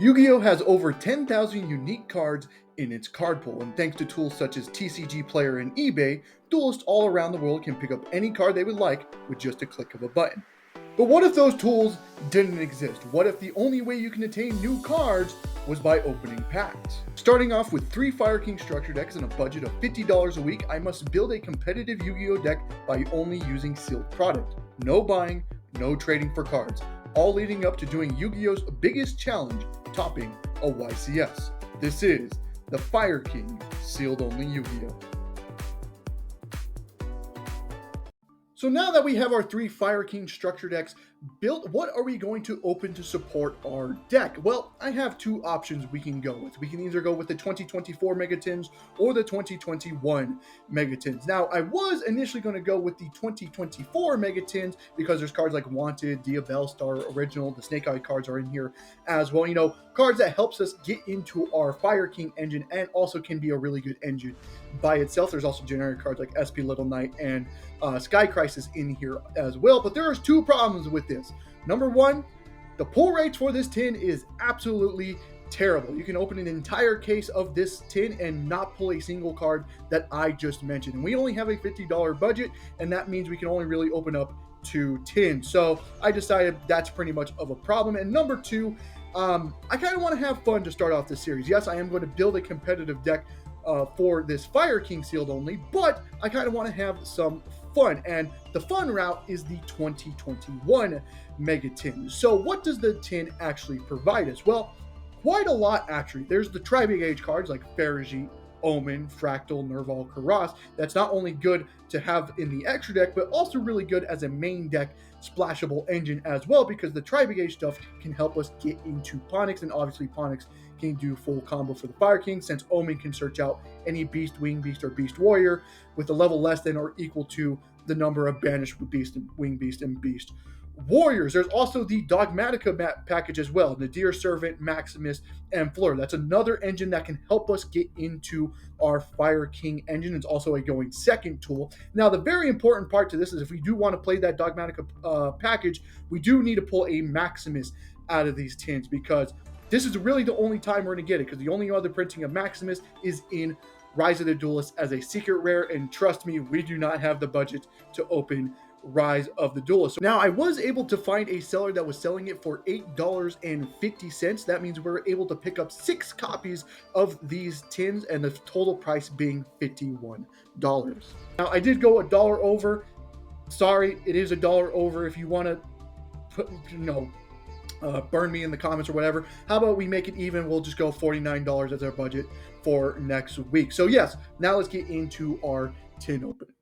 Yu-Gi-Oh has over 10,000 unique cards in its card pool, and thanks to tools such as TCG Player and eBay, duelists all around the world can pick up any card they would like with just a click of a button. But what if those tools didn't exist? What if the only way you can attain new cards was by opening packs? Starting off with 3 Fire King structure decks and a budget of $50 a week, I must build a competitive Yu-Gi-Oh deck by only using sealed product. No buying, no trading for cards, all leading up to doing Yu-Gi-Oh's biggest challenge, topping a YCS. This is the Fire King Sealed Only Yu-Gi-Oh! So now that we have our 3 Fire King structure decks built, what are we going to open to support our deck? Well, I have 2 options we can go with. We can either go with the 2024 Megatins or the 2021 Megatins. Now, I was initially going to go with the 2024 Megatins because there's cards like Wanted, Diabell Star, Original, the Snake Eye cards are in here as well. You know, cards that helps us get into our Fire King engine and also can be a really good engine by itself. There's also generic cards like SP Little Knight and Sky Crisis in here as well. But there's 2 problems with this. Number 1, the pull rates for this tin is absolutely terrible. You can open an entire case of this tin and not pull a single card that I just mentioned. And we only have a $50 budget, and that means we can only really open up 2 tins. So I decided that's pretty much of a problem. And number 2, I kind of want to have fun to start off this series. Yes, I am going to build a competitive deck for this Fire King Sealed Only, but I kind of want to have some fun, and the fun route is the 2021 Mega Tin. So what does the tin actually provide us? Well, quite a lot actually. There's the Tri-Big Age cards like Farigite, Omen, Fractal, Nerval, Karas. That's not only good to have in the extra deck, but also really good as a main deck splashable engine as well, because the Tri-Big Age stuff can help us get into Ponyx, and obviously Ponyx can do full combo for the Fire King, since Omen can search out any Beast, Wing Beast, or Beast Warrior with a level less than or equal to the number of banished Beast, Wing Beast, and Beast Warriors. There's also the Dogmatica package as well, Nadir Servant, Maximus, and Fleur. That's another engine that can help us get into our Fire King engine. It's also a going second tool. Now, the very important part to this is if we do want to play that Dogmatica package, we do need to pull a Maximus out of these tins, because this is really the only time we're going to get it, because the only other printing of Maximus is in Rise of the Duelist as a secret rare, and trust me, we do not have the budget to open Rise of the Duelist. So now, I was able to find a seller that was selling it for $8.50. That means we're able to pick up 6 copies of these tins, and the total price being $51. Now, I did go $1 over. Sorry, it is $1 over. If you want to put, burn me in the comments or whatever, how about we make it even? We'll just go $49 as our budget for next week. So yes, now let's get into our tin opening.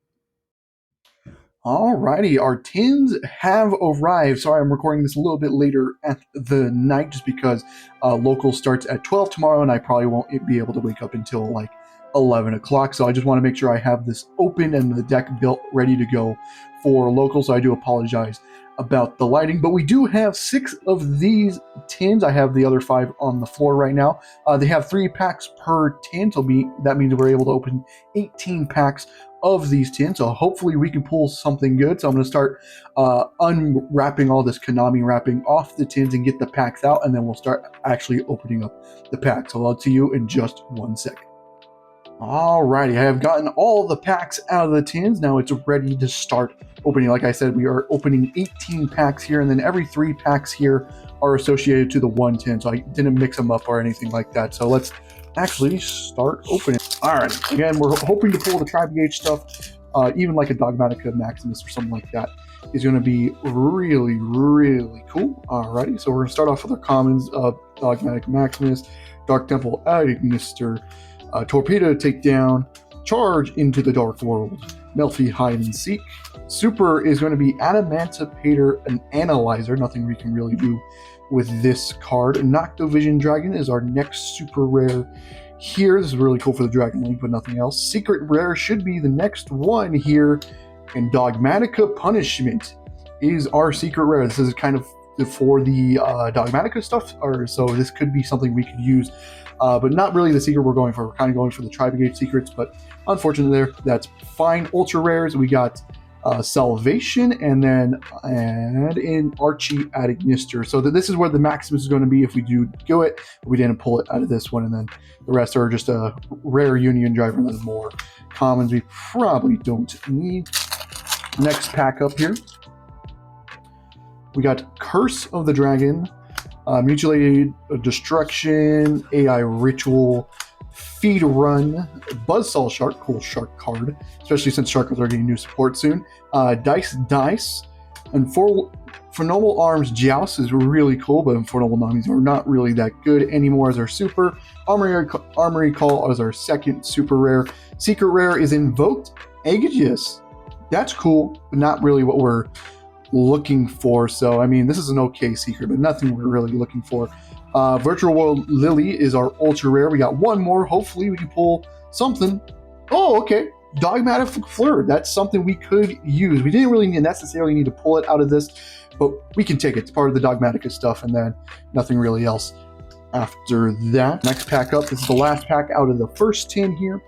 Alrighty, our tins have arrived. Sorry, I'm recording this a little bit later at the night just because local starts at 12 tomorrow, and I probably won't be able to wake up until like 11 o'clock. So I just want to make sure I have this open and the deck built ready to go for local. So I do apologize about the lighting, but we do have 6 of these tins. I have the other 5 on the floor right now. They have 3 packs per tin, so that means we're able to open 18 packs of these tins, so hopefully we can pull something good. So I'm going to start unwrapping all this Konami wrapping off the tins and get the packs out, and then we'll start actually opening up the packs. So I'll see you in just 1 second. Alrighty, I have gotten all the packs out of the tins. Now it's ready to start opening. Like I said, we are opening 18 packs here, and then every 3 packs here are associated to the 1 tin, so I didn't mix them up or anything like that. So let's actually start opening. Alright, again, we're hoping to pull the Tri-Big Age stuff, even like a Dogmatica Maximus or something like that is going to be really, really cool. Alrighty, so we're going to start off with our commons of Dogmatica Maximus, Dark Temple Administer, Torpedo Takedown, Charge into the Dark World, Melfi Hide and Seek. Super is going to be Adamantipator and Analyzer, nothing we can really do with this card. Noctovision Dragon is our next super rare here. This is really cool for the Dragon Link, but nothing else. Secret Rare should be the next one here, and Dogmatica Punishment is our secret rare. This is kind of for the Dogmatica stuff, so this could be something we could use, but not really the secret we're going for. We're kind of going for the Tri-Big Age secrets, but unfortunately that's fine. Ultra rares, we got Salvation, and then add in Archie Adagnister. So this is where the Maximus is going to be if we do it. We didn't pull it out of this one, and then the rest are just a rare Union Driver and then more commons we probably don't need. Next pack up here, we got Curse of the Dragon, Mutilated Destruction, AI Ritual, Feed Run, Buzzsaw Shark, cool shark card, especially since Sharkers are getting new support soon. Dice, and for Noble Arms, Joust is really cool, but for Noble Nomi's are not really that good anymore as our super. Armory Call as our second super rare. Secret rare is Invoked Aegis. That's cool, but not really what we're looking for. So, I mean, this is an okay secret, but nothing we're really looking for. Virtual World Lily is our ultra rare. We got one more. Hopefully we can pull something. Oh, okay. Dogmatic Fleur. That's something we could use. We didn't really necessarily need to pull it out of this, but we can take it. It's part of the Dogmatica stuff, and then nothing really else after that. Next pack up. This is the last pack out of the first 10 here.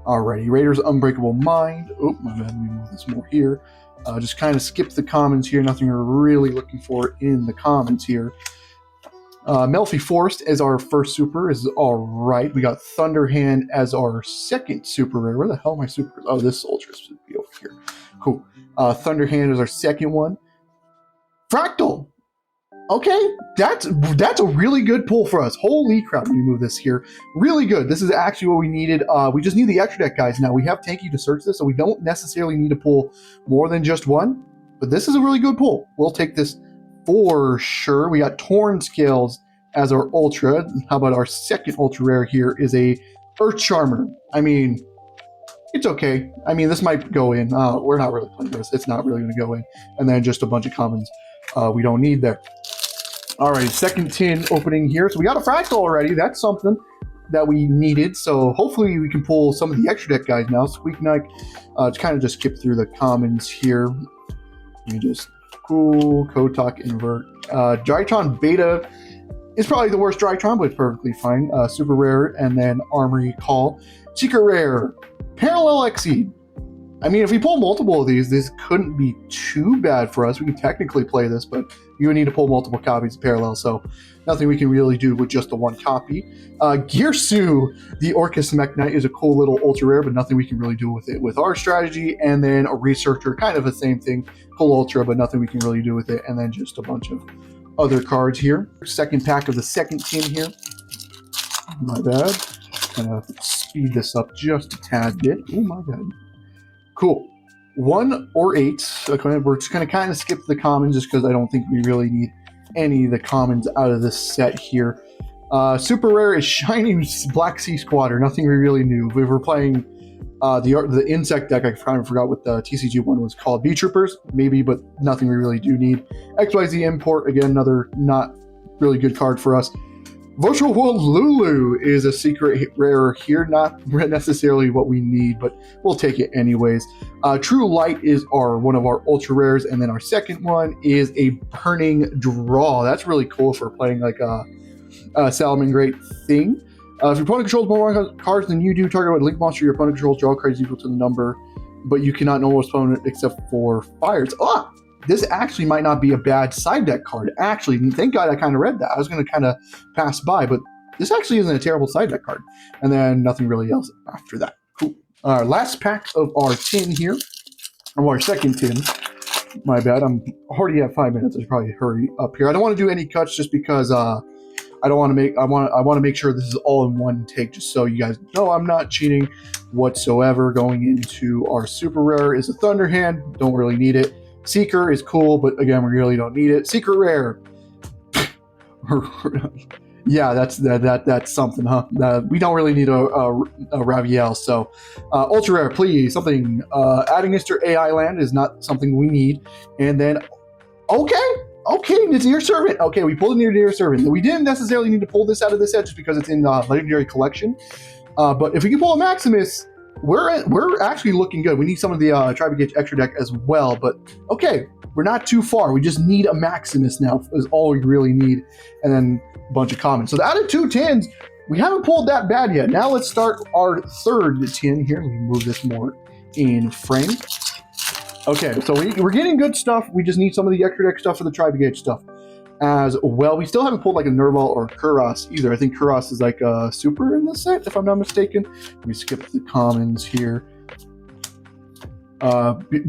Alrighty. Raiders Unbreakable Mind. Oh, my bad. Let me move this more here. Just kind of skip the commons here. Nothing we're really looking for in the commons here. Melfi Forest as our first super is all right. We got Thunderhand as our second super rare. Where the hell are my supers? Oh, this soldier should be over here. Cool. Thunderhand is our second one. Fractal. Okay, that's a really good pull for us. Holy crap, let me move this here. Really good. This is actually what we needed. We just need the extra deck, guys. Now, we have Tanky to search this, so we don't necessarily need to pull more than just one. But this is a really good pull. We'll take this for sure. We got Torn Scales as our ultra. How about our second ultra rare here is a Earth Charmer. I mean, it's okay. I mean, this might go in. We're not really playing this. It's not really going to go in. And then just a bunch of commons we don't need there. All right, second tin opening here. So we got a Fractal already. That's something that we needed. So hopefully we can pull some of the extra deck guys now. Squeak Knight. To kind of just skip through the commons here. Let me just cool. Kotak Invert. Drytron Beta is probably the worst Drytron, but it's perfectly fine. Super rare, and then Armory Call. Secret rare. Parallel Exceed. I mean, if we pull multiple of these, this couldn't be too bad for us. We can technically play this, but you would need to pull multiple copies of Parallel, so nothing we can really do with just the one copy. Gearsu, the Orcus Mech Knight, is a cool little ultra rare, but nothing we can really do with it with our strategy. And then a Researcher, kind of the same thing, cool ultra, but nothing we can really do with it. And then just a bunch of other cards here. Second pack of the second tin here. My bad. Gonna speed this up just a tad bit. Oh my god. Cool. 1 or 8. Okay, we're just going to kind of skip the commons just because I don't think we really need any of the commons out of this set here. Super rare is Shining Black Sea Squatter. Nothing we really knew. We were playing the insect deck. I kind of forgot what the TCG one was called. Bee Troopers, maybe, but nothing we really do need. XYZ Import, again, another not really good card for us. Virtual World Lulu is a secret rare here, not necessarily what we need, but we'll take it anyways. True Light is one of our ultra rares, and then our second one is a Burning Draw. That's really cool for playing like a Salamangreat thing. If your opponent controls more cards than you do, target a link monster your opponent controls, draw cards equal to the number, but you cannot know what's opponent except for fires. This actually might not be a bad side deck card. Actually, thank God I kind of read that. I was going to kind of pass by, but this actually isn't a terrible side deck card. And then nothing really else after that. Cool. Last pack of our tin here. Or our second tin. My bad. I'm already at 5 minutes. I should probably hurry up here. I don't want to do any cuts just because I don't want to make. I want to make sure this is all in one take, just so you guys know I'm not cheating whatsoever. Going into our super rare is a Thunderhand. Don't really need it. Seeker is cool, but again, we really don't need it. Secret rare. Yeah, that's something, huh? We don't really need a Raviel, so ultra rare, please. Something. Adding Mr. AI Land is not something we need. And then, okay, Nazir Servant. Okay, we pulled a Nazir Servant. We didn't necessarily need to pull this out of the set just because it's in the Legendary Collection. But if we can pull a Maximus, we're actually looking good. We need some of the Tri-Gauge extra deck as well, but okay, we're not too far. We just need a Maximus now is all we really need, and then a bunch of commons. So out of 2 tins, we haven't pulled that bad yet. Now let's start our third tin here. Let me move this more in frame. Okay, so we're getting good stuff. We just need some of the extra deck stuff for the Tri-Brigade stuff as well. We still haven't pulled like a Nerval or a Kuros either. I think Kuros is like a super in the set, if I'm not mistaken. Let me skip the commons here.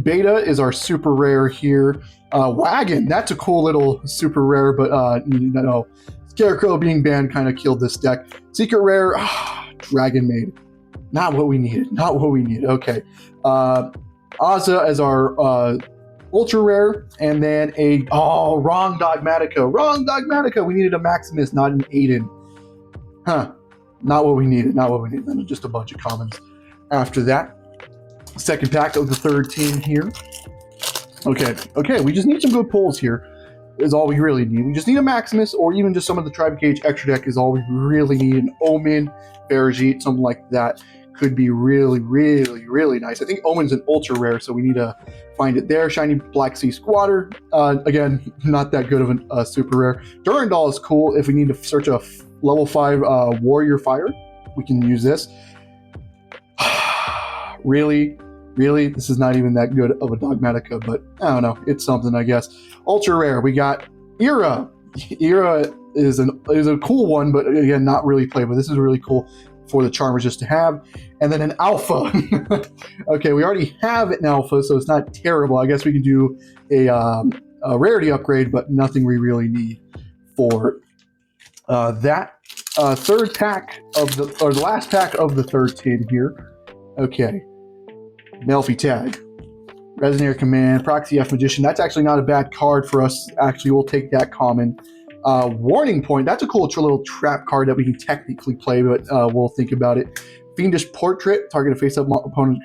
Beta is our super rare here. Wagon, that's a cool little super rare, but no, Scarecrow being banned kind of killed this deck. Secret rare, Dragon Maid. Not what we needed. Not what we needed. Okay. Azza as our ultra rare, and then wrong Dogmatica. Wrong Dogmatica. We needed a Maximus, not an Aiden. Huh. Not what we needed. Not what we needed. Then just a bunch of commons after that. Second pack of the third team here. Okay. We just need some good pulls here. Is all we really need. We just need a Maximus, or even just some of the Tri-Brigade extra deck is all we really need. An Omen, Farigite, something like that could be really, really, really nice. I think Omen's an ultra rare, so we need to find it there. Shiny Black Sea Squatter. Again, not that good of a super rare. Durandal is cool. If we need to search a level 5 Warrior Fire, we can use this. Really? This is not even that good of a Dogmatica, but I don't know. It's something, I guess. Ultra rare, we got Era. Era is a cool one, but again, not really played, but this is really cool for the Charmers just to have. And then an Alpha. Okay, we already have an Alpha, so it's not terrible. I guess we can do a rarity upgrade, but nothing we really need for that. Third pack of the last pack of the third tin here. Okay. Melfi Tag, Resonator Command, Proxy F Magician. That's actually not a bad card for us. Actually, we'll take that common. Warning Point. That's a cool little trap card that we can technically play, but we'll think about it. Fiendish Portrait. Target a face-up opponent.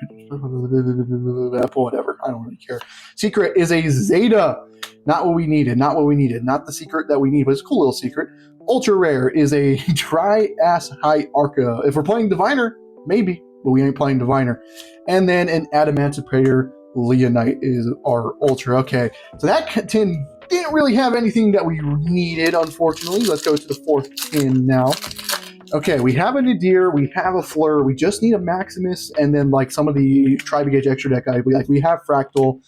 Whatever. I don't really care. Secret is a Zeta. Not what we needed. Not the secret that we need, but it's a cool little secret. Ultra rare is a Tri-Ass High Arca. If we're playing Diviner, maybe. But we ain't playing Diviner. And then an Adamantipator Leonite is our Ultra. Okay, so that tin didn't really have anything that we needed, unfortunately. Let's go to the fourth tin now. Okay, we have a Nadir, we have a Fleur, we just need a Maximus, and then like some of the Tri-Brigade extra deck items. We have Fractal.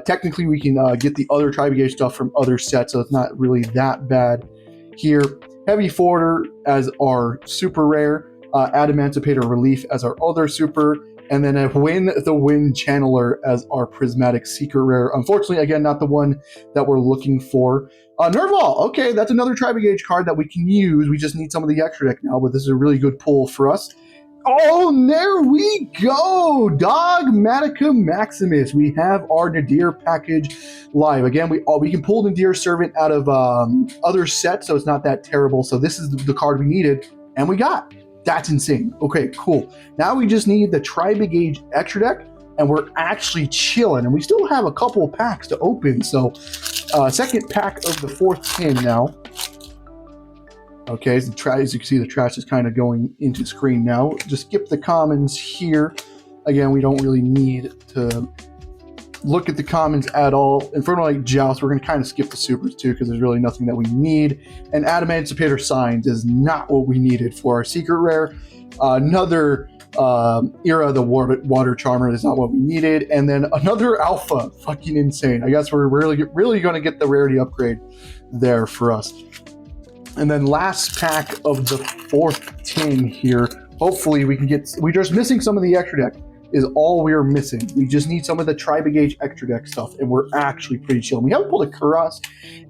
Technically, we can get the other Tri-Brigade stuff from other sets, so it's not really that bad here. Heavy Forwarder as our super rare. Adamantipator Relief as our other super, and then a Win the Wind Channeler as our Prismatic Secret Rare. Unfortunately, again, not the one that we're looking for. Nerval, okay, that's another Tri-Brigade card that we can use. We just need some of the extra deck now, but this is a really good pull for us. Oh, there we go! Dogmatica Maximus. We have our Nadir package live. Again, we can pull Nadir Servant out of other sets, so it's not that terrible. So this is the card we needed, and we got. That's insane. Okay, cool. Now we just need the Tri-Brigade extra deck, and we're actually chilling. And we still have a couple of packs to open. So, second pack of the fourth tin now. Okay, as you can see, the trash is kind of going into screen now. Just skip the commons here. Again, we don't really need to look at the commons at all. And for like Joust, we're going to kind of skip the supers too, because there's really nothing that we need. And Adamantipator Signs is not what we needed for our secret rare. Another Era, the Water Charmer, is not what we needed. And then another Alpha. Fucking insane. I guess we're really going to get the rarity upgrade there for us. And then last pack of the fourth tin here. Hopefully we can get. We're just missing some of the extra deck. Is all we're missing. We just need some of the Tri-Brigade extra deck stuff, and we're actually pretty chill. We haven't pulled a Kuros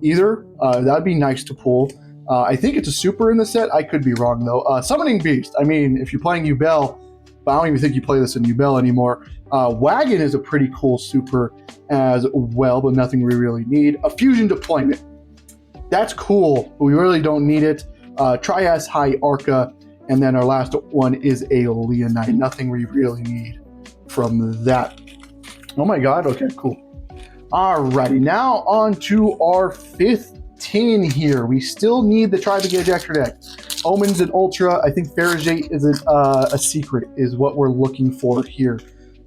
either. That'd be nice to pull. I think it's a super in the set. I could be wrong, though. Summoning Beast. I mean, if you're playing Yubel, but I don't even think you play this in Yubel anymore. Wagon is a pretty cool super as well, but nothing we really need. A Fusion Deployment. That's cool, but we really don't need it. Tri-Ass High Arca, and then our last one is a Leonite. Nothing we really need from that. Oh my god, okay, cool. Alrighty, now on to our fifth tin here. We still need the Tri-Brigade extra deck. Omens and Ultra. I think Farigite is a secret, is what we're looking for here.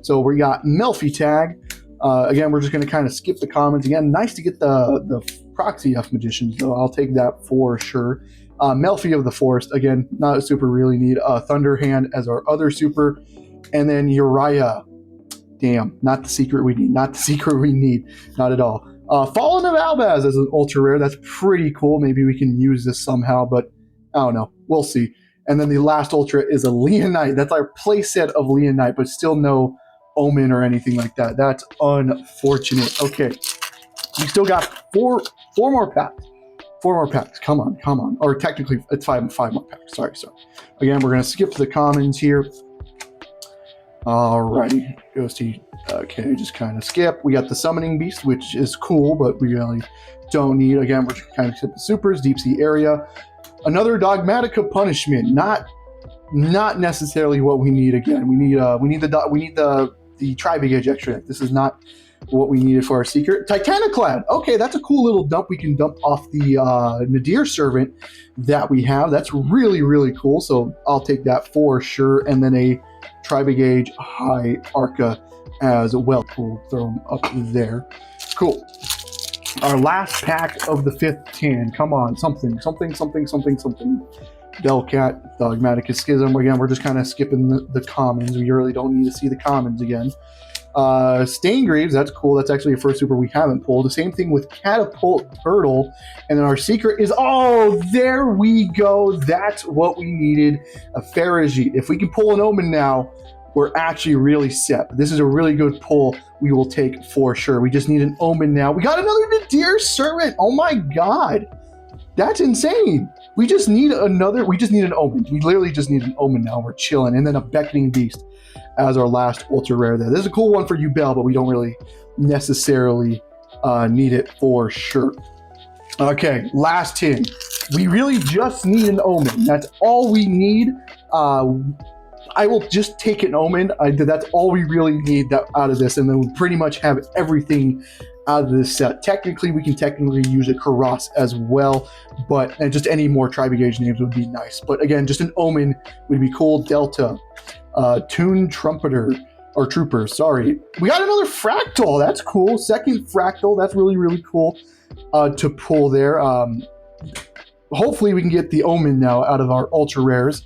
So we got Melfi Tag. Again, we're just going to kind of skip the commons. Again, nice to get the Proxy F Magicians, though. I'll take that for sure. Melfi of the Forest. Again, not a super really need. Thunderhand as our other super. And then Uriah. Damn, not the secret we need. Not the secret we need. Not at all. Fallen of Albaz as an ultra rare. That's pretty cool. Maybe we can use this somehow, but I don't know. We'll see. And then the last ultra is a Leonite. That's our playset of Leonite, but still no Omen or anything like that. That's unfortunate. Okay. We still got four more packs. 4 more packs. Come on, come on. Or technically, it's five more packs. Sorry. Again, we're going to skip the commons here. Alrighty. Goes to, okay, just kind of skip. We got the Summoning Beast, which is cool, but we really don't need. Again, we're kind of skip the supers, Deep Sea Area. Another Dogmatica Punishment. Not necessarily what we need again. We need the Tri-Bagage extra. This is not what we needed for our secret. Titaniclad. Okay, that's a cool little dump we can dump off the Nadir Servant that we have. That's really, really cool. So I'll take that for sure. And then a Tri-Bagage High Arca as well. We'll throw them up there. Cool. Our last pack of the 5th tin. Come on, something. Delcat, Dogmatic Schism. Again, we're just kind of skipping the commons. We really don't need to see the commons again. Staingreaves, that's cool. That's actually a first super we haven't pulled. The same thing with Catapult Turtle. And then our secret is, oh, there we go. That's what we needed. A Farajit. If we can pull an Omen now, we're actually really set. This is a really good pull we will take for sure. We just need an Omen now. We got another Nadir Servant. Oh my God. That's insane. We just need an Omen. We literally just need an Omen now. We're chilling. And then a Beckoning Beast as our last ultra rare there. This is a cool one for you, Bell, but we don't really necessarily need it for sure. Okay, last tin. We really just need an Omen. That's all we need. I will just take an Omen. That's all we really need out of this, and then we pretty much have everything out of this set. Technically, we can use a Karas as well, and just any more Tri-Bagage names would be nice. But again, just an Omen would be cool. Delta, Toon Trumpeter, or Trooper, sorry. We got another Fractal. That's cool. Second Fractal. That's really, really cool to pull there. Hopefully, we can get the Omen now out of our ultra rares.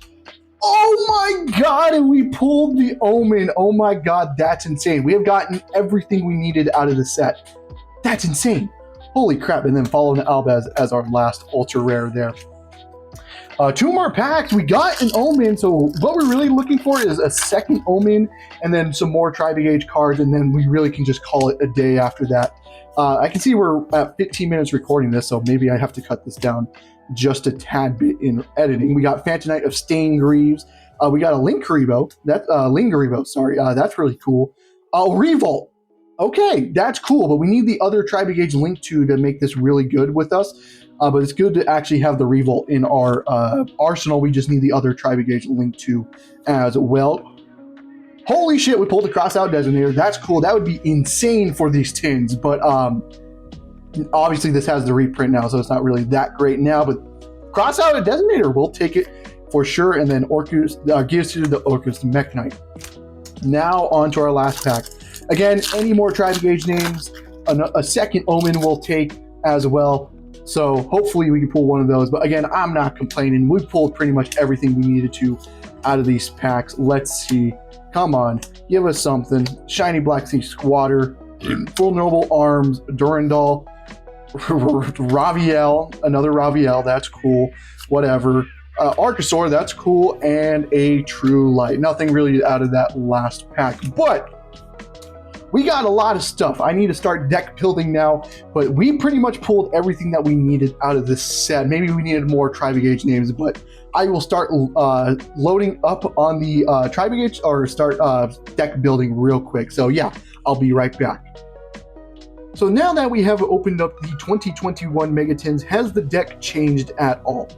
Oh my God, and we pulled the Omen. Oh my God, that's insane. We have gotten everything we needed out of the set. That's insane. Holy crap. And then following Albaz as our last ultra rare there. 2 more packs. We got an Omen. So what we're really looking for is a second Omen and then some more Tri-Bagage cards. And then we really can just call it a day after that. I can see we're at 15 minutes recording this, so maybe I have to cut this down just a tad bit in editing. We got Phantomite of Staingreaves. We got a Linkaribo. Lingaribo, sorry. That's really cool. Revolt. Okay, that's cool, but we need the other Tri-Bagage Link to make this really good with us. But it's good to actually have the Revolt in our arsenal. We just need the other Tri-Bagage Link to as well. Holy shit, we pulled the Crossout Designator. That's cool. That would be insane for these tins, but obviously this has the reprint now, so it's not really that great now, but Crossout a Designator, we'll take it for sure. And then Orcus gives you the Orcus Mekk-Knight. Now on to our last pack. Again, any more Tri-Bagage names, a second Omen we'll take as well. So hopefully we can pull one of those. But again, I'm not complaining. We pulled pretty much everything we needed to out of these packs. Let's see. Come on, give us something. Shiny Black Sea Squatter, Full Noble Arms, Durandal, Raviel, another Raviel, that's cool. Whatever. Archosaur, that's cool, and a True Light. Nothing really out of that last pack, but we got a lot of stuff. I need to start deck building now, but we pretty much pulled everything that we needed out of this set. Maybe we needed more Tri-Bagage names, but I will start loading up on the Tri-Bagage or start deck building real quick. So yeah, I'll be right back. So now that we have opened up the 2021 Megatins, has the deck changed at all?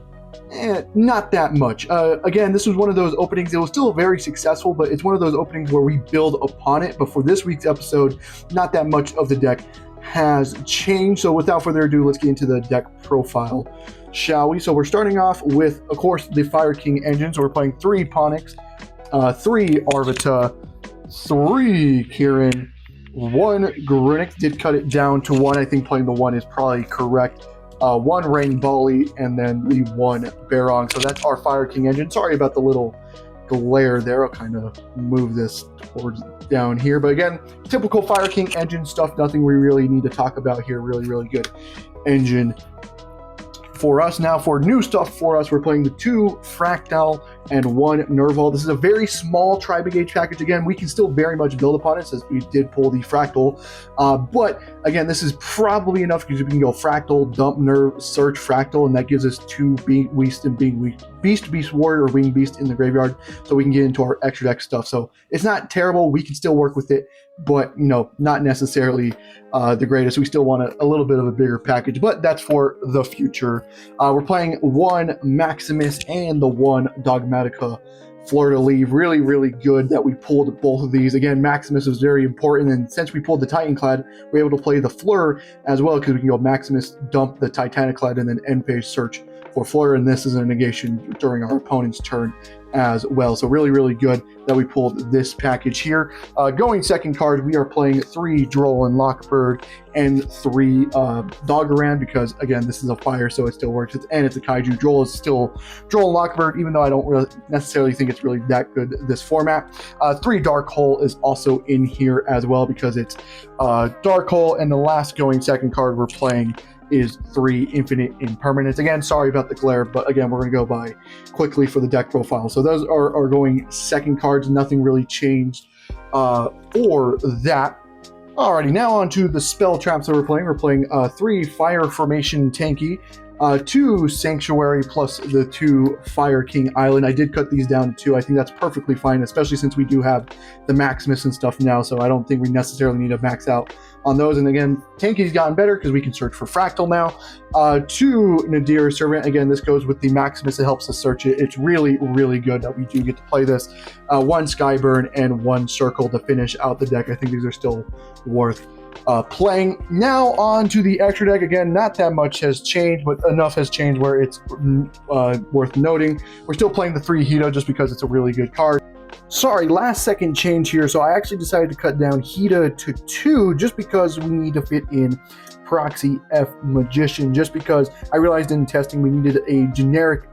Not that much. Again, this was one of those openings. It was still very successful, but it's one of those openings where we build upon it. But for this week's episode, not that much of the deck has changed. So without further ado, let's get into the deck profile, shall we? So we're starting off with, of course, the Fire King engine. So we're playing 3 Ponix, 3 Arvita, 3 Kieran, 1 Grinix. Did cut it down to 1. I think playing the 1 is probably correct. 1 Rangbali, and then the 1 Barong. So that's our Fire King engine. Sorry about the little glare there. I'll kind of move this towards down here. But again, typical Fire King engine stuff. Nothing we really need to talk about here. Really, really good engine for us. Now for new stuff for us, we're playing the 2 Fractal and 1 Nerval. This is a very small Tri-Brigade package. Again, we can still very much build upon it since we did pull the Fractal. But again, this is probably enough because we can go Fractal, Dump, Nerve, Search, Fractal, and that gives us 2 Beast and Beast Warrior or Winged Beast in the graveyard, so we can get into our extra deck stuff. So it's not terrible. We can still work with it, but not necessarily the greatest. We still want a little bit of a bigger package, but that's for the future. We're playing 1 Maximus and the 1 Dogmatica Fleur-de-Lis. Really, really good that we pulled both of these. Again, Maximus is very important, and since we pulled the Titanclad, we're able to play the Fleur as well, because we can go Maximus, dump the Titaniclad, and then end phase search for Fleur, and this is a negation during our opponent's turn as well. So really, really good that we pulled this package here. Going second card, we are playing 3 Droll and Lockbird and 3 Doggeran, because again, this is a fire, so it still works. And it's a kaiju. Droll is still Droll and Lockbird, even though I don't really necessarily think it's really that good this format. 3 Dark Hole is also in here as well, because it's Dark Hole. And the last going second card we're playing is 3 Infinite Impermanence. Again, sorry about the glare, but again, we're going to go by quickly for the deck profile. So those are going second cards. Nothing really changed for that. Alrighty, now on to the spell traps that we're playing. We're playing 3 Fire Formation Tanky, 2 Sanctuary, plus the 2 Fire King Island. I did cut these down to 2. I think that's perfectly fine, especially since we do have the Maximus and stuff now, so I don't think we necessarily need to max out on those. And again, Tanky's gotten better because we can search for Fractal now. 2 Nadir Servant. Again, this goes with the Maximus. It helps us search it. It's really, really good that we do get to play this. 1 Skyburn and 1 Circle to finish out the deck. I think these are still worth playing. Now on to the extra deck. Again, not that much has changed, but enough has changed where it's worth noting. We're still playing the 3 Hito just because it's a really good card. Sorry, last second change here. So I actually decided to cut down Hita to 2 just because we need to fit in Proxy F Magician, just because I realized in testing we needed a generic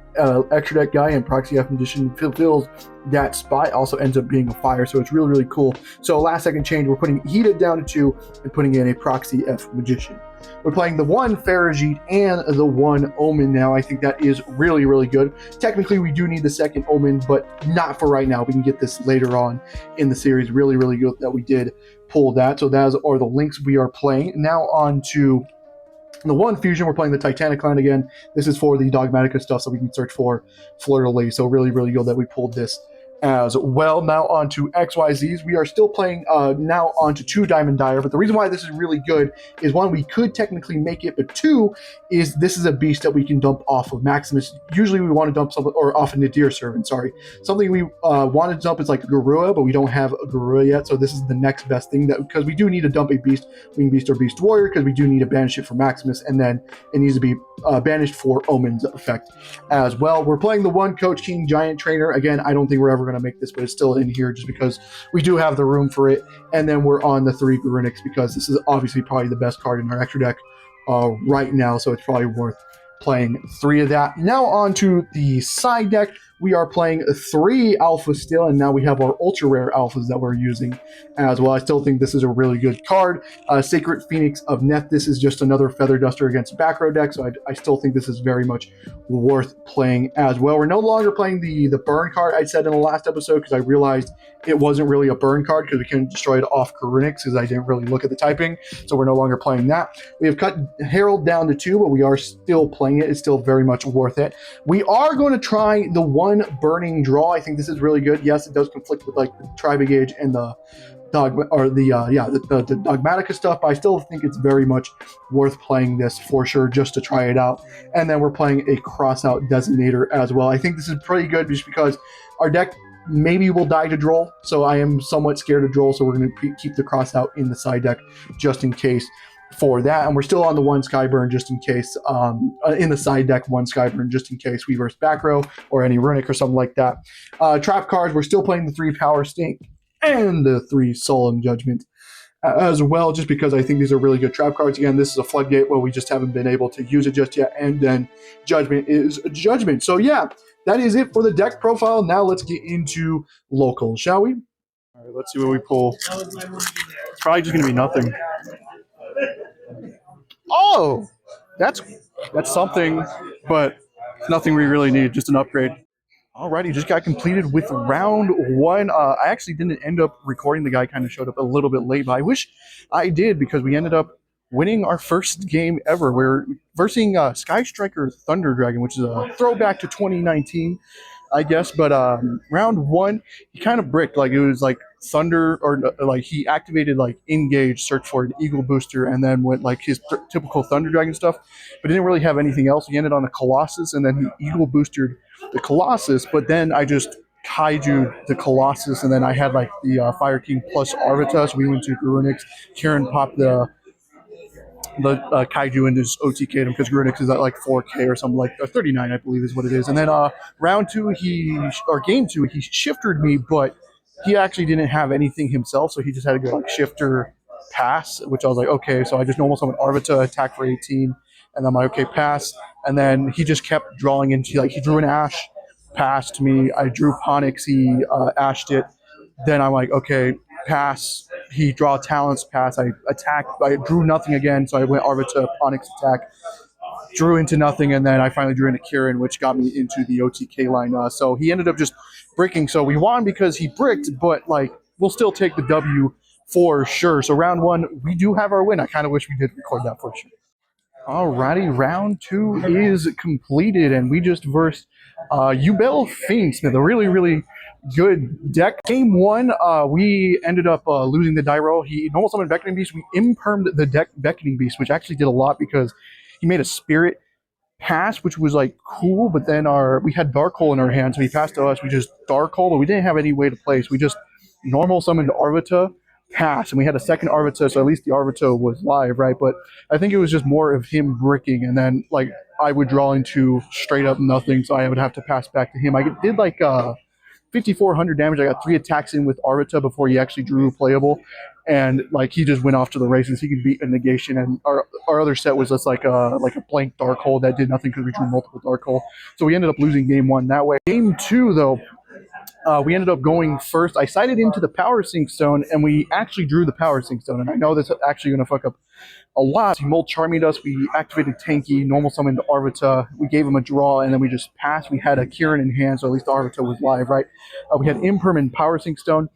extra deck guy, and Proxy F Magician fulfills that spot. Also ends up being a fire, so it's really, really cool. So last second change, we're putting Hita down to 2 and putting in a Proxy F Magician. We're playing the 1 Farajit and the 1 Omen now. I think that is really, really good. Technically, we do need the second Omen, but not for right now. We can get this later on in the series. Really, really good that we did pull that. So those are the links we are playing. Now on to the 1 Fusion. We're playing the Titaniclad again. This is for the Dogmatica stuff, so we can search for Fleur-de-Lis. So really, really good that we pulled this as well. Now on to XYZs. We are still playing now on to 2 Diamond Dire, but the reason why this is really good is 1, we could technically make it, but 2 is this is a beast that we can dump off of Maximus. Usually we want to dump something, or off a Nadir Servant, sorry. Something we want to dump is like Garua, but we don't have a Garua yet, so this is the next best thing, that because we do need to dump a beast, Winged Beast or Beast Warrior, because we do need to banish it for Maximus, and then it needs to be banished for Omen's effect as well. We're playing the 1 Coach King Giant Trainer. Again, I don't think we're ever going to make this, but it's still in here just because we do have the room for it. And then we're on the 3 Garunix because this is obviously probably the best card in our extra deck right now, so it's probably worth playing 3 of that. Now on to the side deck. We are playing 3 alphas still, and now we have our ultra rare alphas that we're using as well. I still think this is a really good card. Sacred Phoenix of Neth. This is just another Feather Duster against back row deck, so I still think this is very much worth playing as well. We're no longer playing the burn card I said in the last episode, because I realized it wasn't really a burn card because we couldn't destroy it off Karunix because I didn't really look at the typing, so we're no longer playing that. We have cut Herald down to 2, but we are still playing it. It's still very much worth it. We are going to try the 1 Burning Draw. I think this is really good. Yes, it does conflict with like the Tri-Brigade and the Dogmatica stuff, but I still think it's very much worth playing this for sure, just to try it out. And then we're playing a Crossout Designator as well. I think this is pretty good just because our deck maybe will die to Droll, so I am somewhat scared of Droll, so we're going to keep the Crossout in the side deck just in case for that. And we're still on the 1 Skyburn just in case, in the side deck, 1 Skyburn just in case we verse back row or any Runic or something like that. Trap cards, we're still playing the 3 Power Stink and the 3 Solemn Judgment as well, just because I think these are really good trap cards. Again, this is a floodgate where we just haven't been able to use it just yet, and then Judgment is Judgment. So yeah, that is it for the deck profile. Now let's get into local, shall we? All right, let's see what we pull. It's probably just gonna be nothing. Oh, that's that's something, but nothing we really need. Just an upgrade. Alrighty, just got completed with round one. I actually didn't end up recording. The guy kind of showed up a little bit late, but I wish I did because we ended up winning our first game ever. We're versing Sky Striker Thunder Dragon, which is a throwback to 2019. I guess. But round one, he kind of bricked. Like it was like Thunder, or like he activated like Engage, search for an Eagle Booster, and then went like his typical Thunder Dragon stuff. But didn't really have anything else. He ended on a Colossus, and then he Eagle Boosted the Colossus. But then I just Kaiju the Colossus, and then I had like the Fire King plus Arvitas. We went to Grunix. Kieran popped the kaiju and just OTK'd him because Grunix is at like 4K or something, like 39, I believe is what it is. And then round two, game two, he shifted me, but he actually didn't have anything himself, so he just had to go like shifter pass, which I was like, okay. So I just normal summoned Arvita, attack for 18, and I'm like, okay, pass. And then he just kept drawing into, like, he drew an Ash, passed me. I drew Ponix, he ashed it. Then I'm like, okay, pass. He draw talents, pass. I attack. I drew nothing again, so I went Arvita, Ponix attack, drew into nothing, and then I finally drew into Kieran, which got me into the OTK line. So he ended up just bricking. So we won because he bricked, but like we'll still take the W for sure. So round one, we do have our win. I kind of wish we did record that for sure. Alrighty, round two is completed, and we just versed Yugioh Fiendsmith, a really, really good deck. Game one, we ended up losing the die roll. He normal summoned Beckoning Beast. We impermed the deck Beckoning Beast, which actually did a lot because he made a Spirit pass, which was like cool, but then we had Dark Hole in our hand, so he passed to us. We just Dark Hole, but we didn't have any way to play, so we just normal summoned Arvita, pass, and we had a second Arvita, so at least the Arvita was live, right? But I think it was just more of him bricking, and then like I would draw into straight up nothing, so I would have to pass back to him. I did like 5,400 damage. I got 3 attacks in with Arvita before he actually drew playable, and like he just went off to the races. He could beat a negation, and our other set was just like a blank Dark Hole that did nothing because we drew multiple Dark Hole. So we ended up losing game one that way. Game two, though, we ended up going first. I sided into the Power Sync Stone, and we actually drew the Power Sync Stone. And I know this is actually going to fuck up a lot. He Mold Charmed us. We activated Tanky, normal summoned Arvita. We gave him a draw, and then we just passed. We had a Kieran in hand, so at least the Arvita was live, right? We had Impermanent Power Sync Stone.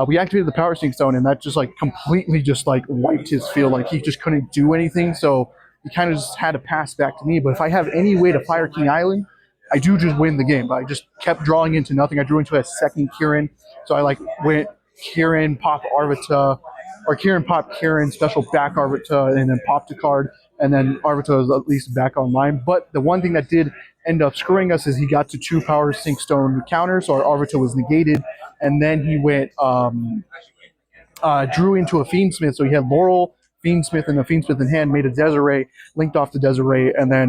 We activated the Power Sync Stone, and that just like completely just like wiped his field. Like he just couldn't do anything, so he kind of just had to pass back to me. But if I have any way to Fire King Island, I do just win the game. But I just kept drawing into nothing. I drew into a second Kieran, so I like went Kieran, pop Arvita, or Kieran pop Kieran, special back Arvita, and then popped a card, and then Arvita was at least back online. But the one thing that did end up screwing us is he got to 2 Power Sync Stone counters, so our Arvita was negated, and then he went drew into a Fiendsmith, so he had Laurel, Fiendsmith, and a Fiendsmith in hand, made a Desiree, linked off the Desiree, and then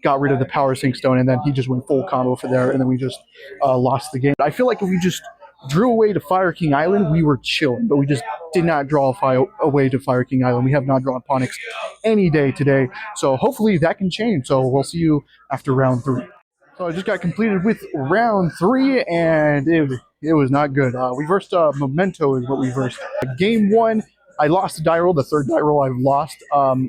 got rid of the Power Sync Stone, and then he just went full combo for there, and then we just lost the game. I feel like if we just drew away to Fire King Island, we were chilling, but we just did not draw away to Fire King Island. We have not drawn Ponix any day today, so hopefully that can change. So we'll see you after round 3. So I just got completed with round 3, and it was not good. We versed Memento is what we versed. Game 1, I lost the die roll, the third die roll I've lost.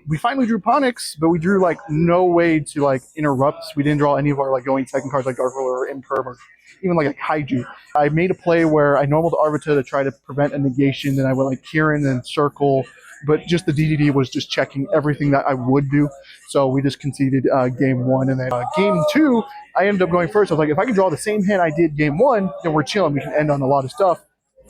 We finally drew Ponix, but we drew like no way to like interrupt. We didn't draw any of our like going second cards like Dark Roller or Imperm or even like a Kaiju. I made a play where I normaled Arvita to try to prevent a negation, then I went like Kieran and Circle, but just the DDD was just checking everything that I would do. So we just conceded game 1, and then game 2, I ended up going first. I was like, if I can draw the same hand I did game 1, then we're chilling. We can end on a lot of stuff.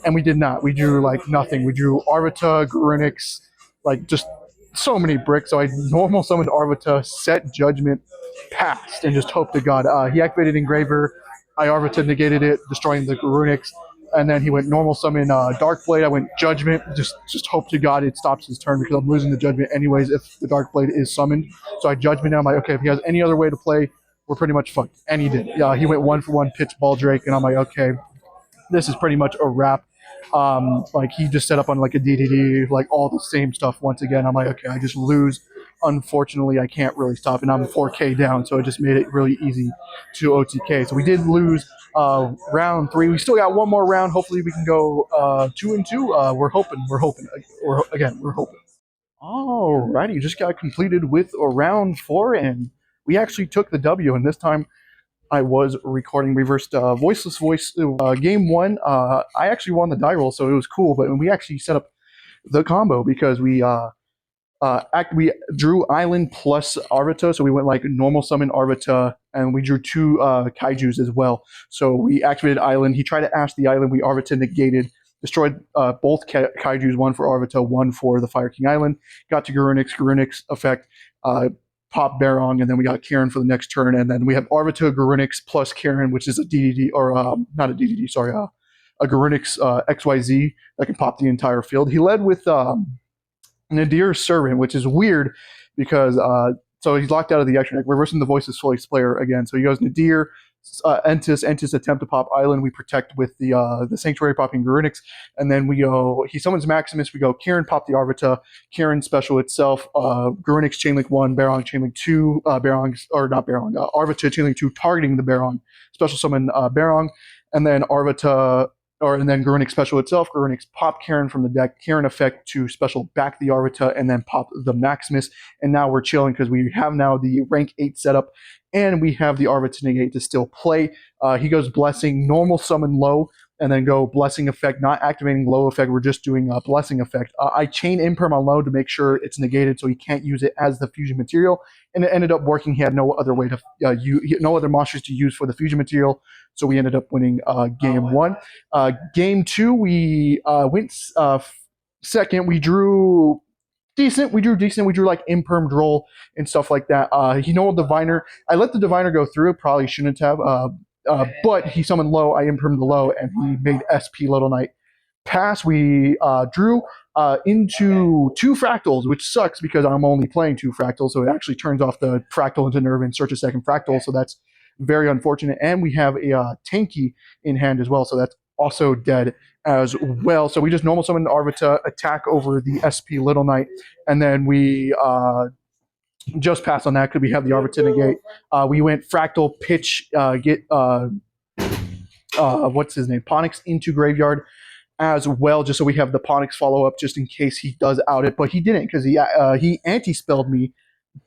And we did not. We drew like nothing. We drew Arvita, Grunix, like just so many bricks. So I normal summoned Arvita, set Judgment, passed, and just hoped to God. He activated Engraver. I Arvita negated it, destroying the Grunix. And then he went normal summon Dark Blade. I went Judgment, just hope to God it stops his turn because I'm losing the Judgment anyways if the Dark Blade is summoned. So I Judgment, and I'm like, okay, if he has any other way to play, we're pretty much fucked. And he did. He went 1-for-1 pitch Baldrake, and I'm like, okay, this is pretty much a wrap. Like he just set up on like a DDD, like all the same stuff once again. I'm like, okay, I just lose. unfortunately, I can't really stop, and I'm 4K down, so it just made it really easy to OTK. So we did lose round 3. We still got one more round. Hopefully, we can go 2-2. We're hoping. We're hoping. Alrighty, just got completed with round 4, and we actually took the W. And this time, I was recording reversed voiceless voice. Game 1, I actually won the die roll, so it was cool. But we actually set up the combo because we drew Island plus Arvita, so we went like normal summon Arvita, and we drew 2 Kaijus as well. So we activated Island. He tried to Ash the Island. We Arvita negated, destroyed both Kaijus, one for Arvita, one for the Fire King Island. Got to Garunix effect, pop Barong, and then we got Karen for the next turn, and then we have Arvita, Garunix plus Karen, which is a DDD, or not a DDD, sorry, a Garunix XYZ that can pop the entire field. He led with Nadir's Servant, which is weird because so he's locked out of the extra deck, reversing the Voiceless Voice player again. So he goes Nadir, Entis attempt to pop Island. We protect with the Sanctuary popping Garunix, and then we go. He summons Maximus. We go Karen pop the Arvita. Karen special itself. Garunix Chainlink 1, Barong Chainlink 2. Arvita Chainlink 2 targeting the Barong. Special summon Barong, and then Arvita. And then Garunix special itself, Garunix pop Karen from the deck, Karen effect to special back the Arvita, and then pop the Maximus. And now we're chilling because we have now the rank 8 setup, and we have the Arvita negate to still play. He goes Blessing, normal summon low, and then go Blessing effect, not activating low effect. We're just doing a Blessing effect. I chain Imperm on low to make sure it's negated so he can't use it as the fusion material, and it ended up working. He had no other way to no other monsters to use for the fusion material, so we ended up winning game 1. Game 2, we went second. We drew decent. We drew like Imperm Droll and stuff like that. He know Diviner. I let the Diviner go through. Probably shouldn't have. But he summoned low. I Impermed the low, and he made SP Little Knight pass. We drew into 2 fractals, which sucks because I'm only playing 2 fractals, so it actually turns off the fractal into nerve and search a second fractal, so that's very unfortunate. And we have a Tanky in hand as well, so that's also dead as well. So we just normal summon Arvita, attack over the SP Little Knight, and then we just pass on that because we have the Arvita negate. We went fractal pitch, get what's his name, Ponix into graveyard as well, just so we have the Ponix follow up just in case he does out it, but he didn't because he anti-spelled me.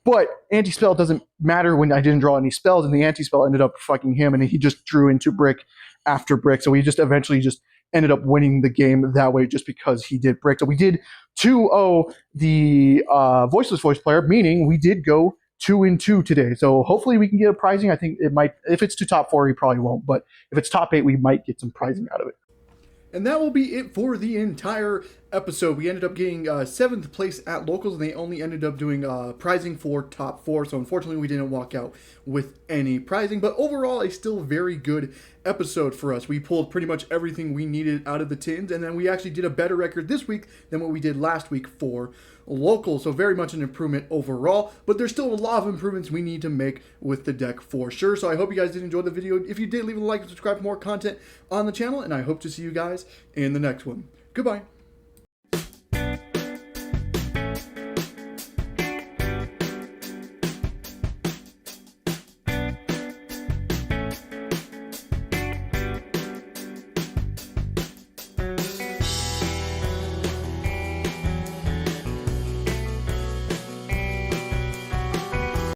But anti-spell doesn't matter when I didn't draw any spells, and the anti-spell ended up fucking him, and he just drew into brick after brick. So we just eventually just ended up winning the game that way just because he did brick. So we did 2-0 the Voiceless Voice player, meaning we did go 2-2 today. So hopefully we can get a prizing. I think it might, if it's to top 4, we probably won't, but if it's top 8, we might get some prizing out of it. And that will be it for the entire episode. We ended up getting 7th place at locals, and they only ended up doing prizing for top 4. So unfortunately, we didn't walk out with any prizing. But overall, a still very good episode for us. We pulled pretty much everything we needed out of the tins, and then we actually did a better record this week than what we did last week for local. So very much an improvement overall, but there's still a lot of improvements we need to make with the deck for sure. So I hope you guys did enjoy the video. If you did, leave a like and subscribe for more content on the channel, and I hope to see you guys in the next one. Goodbye.